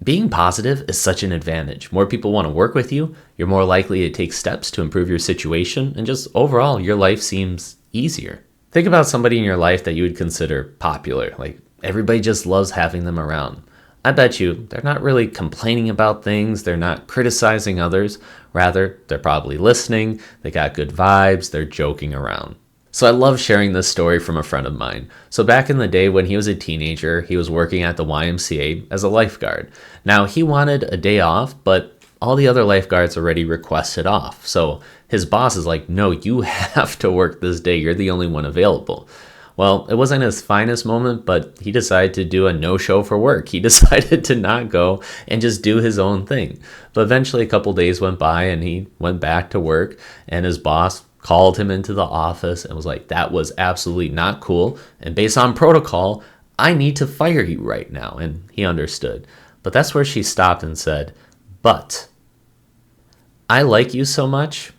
Being positive is such an advantage. More people want to work with you, you're more likely to take steps to improve your situation, and just overall, your life seems easier. Think about somebody in your life that you would consider popular, like everybody just loves having them around. I bet you they're not really complaining about things, they're not criticizing others, rather, they're probably listening, they got good vibes, they're joking around. So I love sharing this story from a friend of mine. So back in the day when he was a teenager, he was working at the YMCA as a lifeguard. Now he wanted a day off, but all the other lifeguards already requested off. So his boss is like, no, you have to work this day. You're the only one available. Well, it wasn't his finest moment, but he decided to do a no-show for work. He decided to not go and just do his own thing. But eventually a couple days went by and he went back to work, and his boss called him into the office and was like, that was absolutely not cool. And based on protocol, I need to fire you right now. And he understood. But that's where she stopped and said, but I like you so much,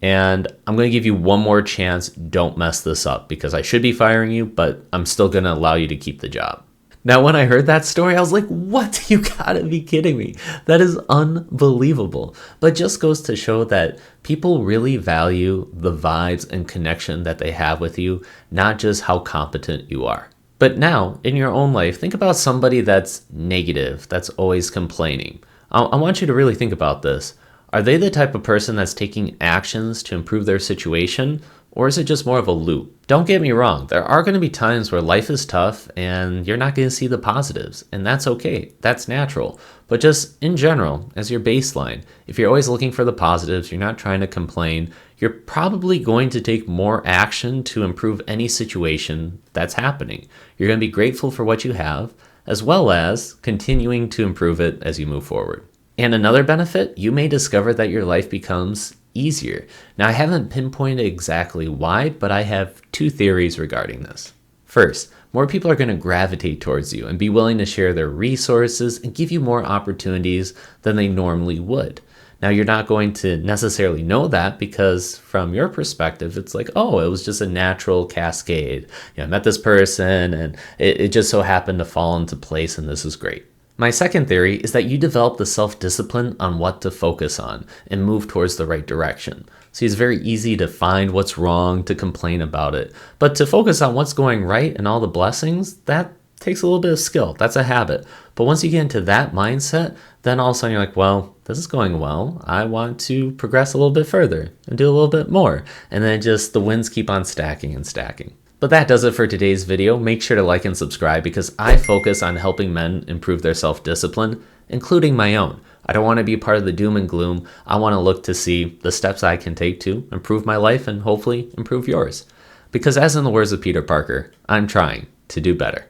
and I'm going to give you one more chance. Don't mess this up, because I should be firing you, but I'm still going to allow you to keep the job. Now, when I heard that story, I was like, what? You gotta be kidding me. That is unbelievable. But it just goes to show that people really value the vibes and connection that they have with you, not just how competent you are. But now, in your own life, think about somebody that's negative, that's always complaining. I want you to really think about this. Are they the type of person that's taking actions to improve their situation? Or is it just more of a loop? Don't get me wrong, there are going to be times where life is tough and you're not going to see the positives, and that's okay, that's natural. But just in general, as your baseline, if you're always looking for the positives, you're not trying to complain, you're probably going to take more action to improve any situation that's happening. You're going to be grateful for what you have, as well as continuing to improve it as you move forward. And another benefit, you may discover that your life becomes easier. Now, I haven't pinpointed exactly why, but I have two theories regarding this. First, more people are going to gravitate towards you and be willing to share their resources and give you more opportunities than they normally would. Now, you're not going to necessarily know that because from your perspective, it's like, oh, it was just a natural cascade. I met this person and it just so happened to fall into place, and this is great. My second theory is that you develop the self-discipline on what to focus on and move towards the right direction. See, it's very easy to find what's wrong, to complain about it, but to focus on what's going right and all the blessings, that takes a little bit of skill. That's a habit. But once you get into that mindset, then all of a sudden you're like, well, this is going well. I want to progress a little bit further and do a little bit more. And then just the wins keep on stacking and stacking. But that does it for today's video. Make sure to like and subscribe because I focus on helping men improve their self-discipline, including my own. I don't want to be part of the doom and gloom. I want to look to see the steps I can take to improve my life and hopefully improve yours. Because as in the words of Peter Parker, I'm trying to do better.